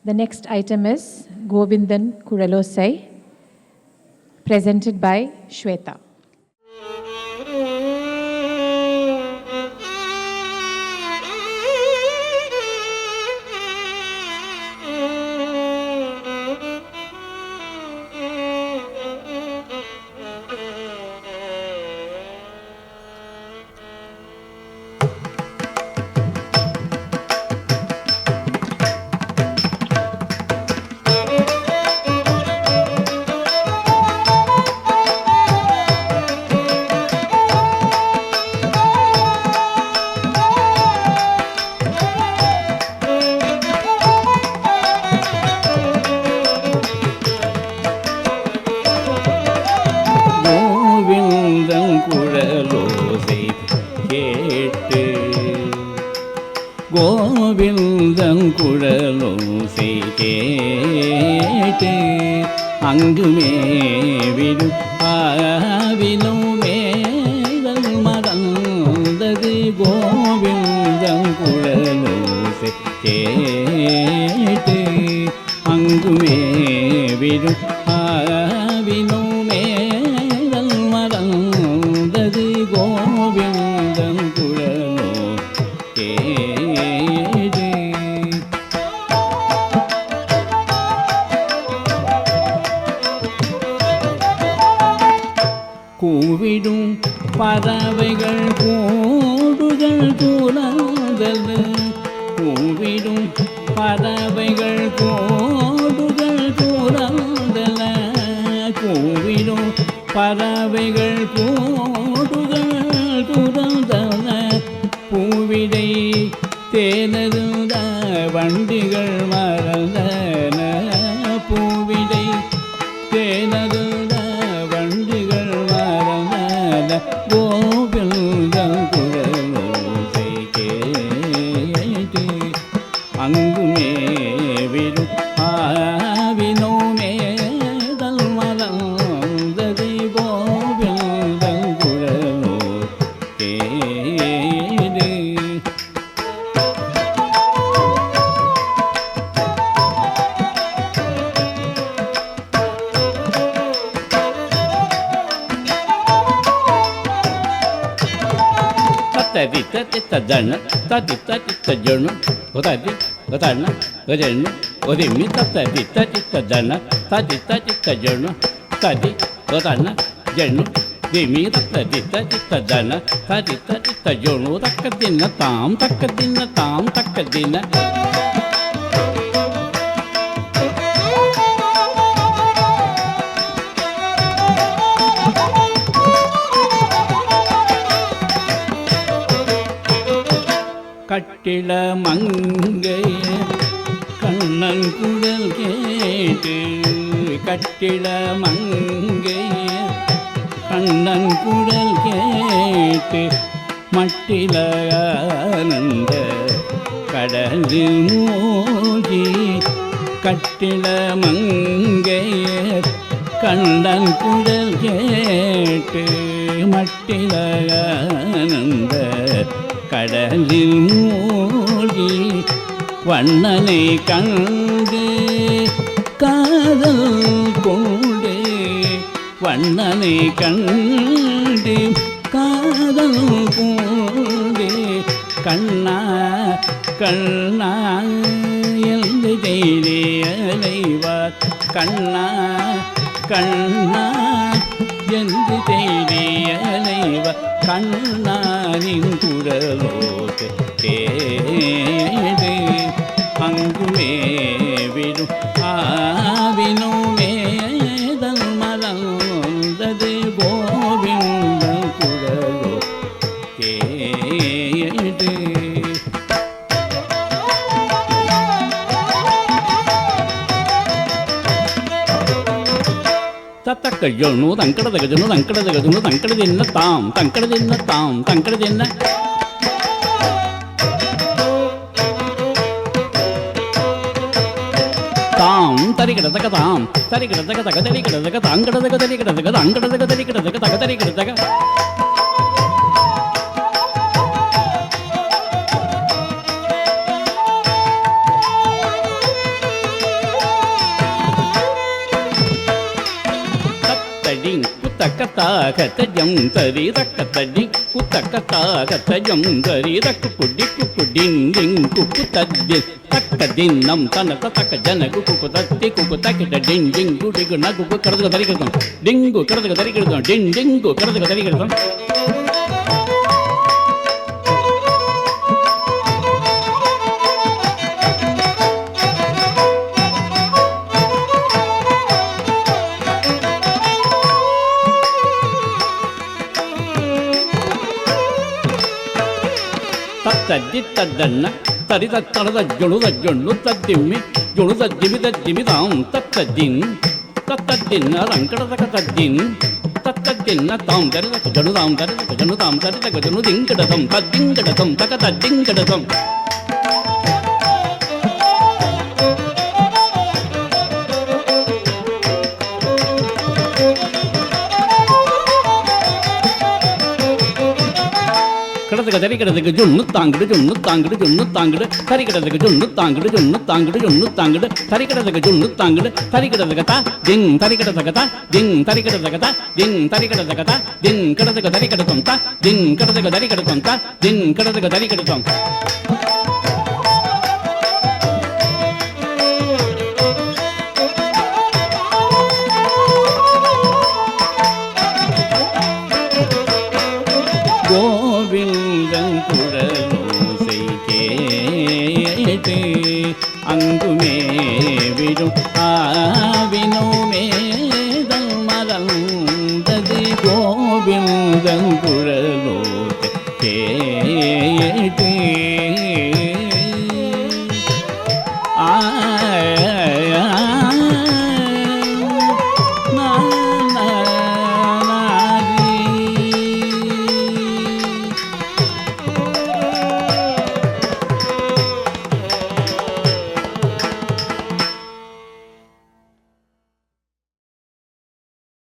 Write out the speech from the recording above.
The next item is Govindan Kuralosai, presented by Shweta. Govindan குழலோசை கேட்டு அங்குமே விடும் ஆவிலும் மேதல் மறந்தது. கோவிந்தன் குழலோசை கேட்டு அங்குமே விடும் ஆவிலும் மேதல் மறந்தது. கோவிந்தன் குழலோ கூவிடும் பறவைகள் கூடுகள் துறந்தல். கூவிடும் பறவைகள் கூடுகள் துறந்தல. கூவிடும் பறவைகள் கூடுகள் துறந்தல. பூவிடை தேனருந்த வண்டிகள் மறந்தன. பூவிடை தேனருந்த வண்டிகள் மறந்தன. கோவிந்தன் குழலோசை கேட்டு அங்குமே விடும் ஆவினோ மேதல் மறந்தது. கோவிந்தன் குழலோ கேடு. தத்தி தத்தி தஜன தத்தி தத்தி தஜனு ஒதத்தி ஒதன ஒதனு ஒதிமி தத்தி தத்தி தஜன தத்தி தத்தி தஜனு தத்தி ஒதன ஜனு திமி தத்தி தத்தி தஜன தத்தி தத்தி தஜனு தக்கதின தாம் தக்கதின தாம் தக்கதின. கட்டில மங்கைய கண்ணன் குழல் கேட்டு. கட்டில மங்கைய கண்ணன் குழல் கேட்டு மட்டில ஆனந்த கடலில் மூழ்கி. கட்டில மங்கைய கண்ணன் குழல் கேட்டு மட்டில ஆனந்த கடலில் மூழ்கி. வண்ணனை கண்டு காதல் கொண்டு. வண்ணனை கண்டு காதல் கொண்டு. கண்ணா கண்ணா என்று தேடி அலைவார். கண்ணா கண்ணா என்று தேடி அலைவார். கண்ணானின் குழலோசை கேடு அங்குமே விடும் ஆவினோ மேதல் மறந்தது. கோவிந்தன் குழலோ கேடு. தத்தக்க ஜொனு தங்கடதக ஜொனு தங்கடதக ஜொனு தங்கடதின்ன தாம் தங்கடதின்ன தாம் தங்கடதின்ன. தாம் தரிகிடதக தாம் தரிகிடதக தக தரிகிடதக தங்கடதக தரிகிடதக தங்கடதக தரிகிடதக தக தரிகிடதக. குத்தக்கத்தாகத்தஜம் தரி தக்கத்தடி குத்தக்கத்தாகத்தஜம் தரி தக்கு குடி குக்குடின் டிங் குக்கு தத்தி தக்க தின்னம் தனத்த தக்க ஜனகு குக்கு தத்தி குக்கு தக்கிட்ட டிங் டிங் குடிக்கு நகுக்கு கரதுக்கு தரிக்கிறதும் டிங்கு கரதுக்கு தரிக்கிறதும் டிங் டிங்கு கரதுக்கு தரிக்கிறதும் ತದ್ದಿ ತದ್ದನ್ನ ತರಿದ ತಡದ ಜೊಳುದ ಜೊಣ್ಣು ತದ್ದಿಮ್ಮಿ ಜೊಳುದ ಜಿಮಿದ ಜಿಮಿದಾಂ ತತ್ತದ್ದಿನ್ನ ರಂಕಡದ ತದ್ದಿನ್ ತತ್ತದ್ದಿನ್ನ ತಾಂ ತರಿದ ಜಣುದಾಂ ತರಿದ ಜಣುದಾಂ ತರಿದ ಜನು ದಿಂಗಡದಂ ತದ್ದಿಂಗಡದಂ ತಕ ತದ್ದಿಂಗಡದಂ கடதுக்கு தரிக்கிறதுக்கு ஜொன்னு தாங்கிடு ஜொன்னு தாங்கிடு ஜொன்னு தாங்கிடு தரிக்கிறதுக்கு ஜொன்னு தாங்கிடு ஜொன்னு தாங்கிடு ஜொன்னு தாங்கிடு தரிக்கிறதுக்கு ஜொன்னு தாங்கிடு தரிக்கிறதுக்கு தா திங் தரிக்கிறதுக்கு தா திங் தரிக்கிறதுக்கு தா திங் தரிக்கிறதுக்கு தா திங் கடதுக்கு தரிக்கிறதும் தா திங் கடதுக்கு தரிக்கிறதும் தா திங் கடதுக்கு தரிக்கிறதும் கோவிந்தன் குழலோசை கேட்டு அங்குமே விடும் ஆவினுமேதல் மறந்தது கோவிந்தன் குழலோசை கேட்டு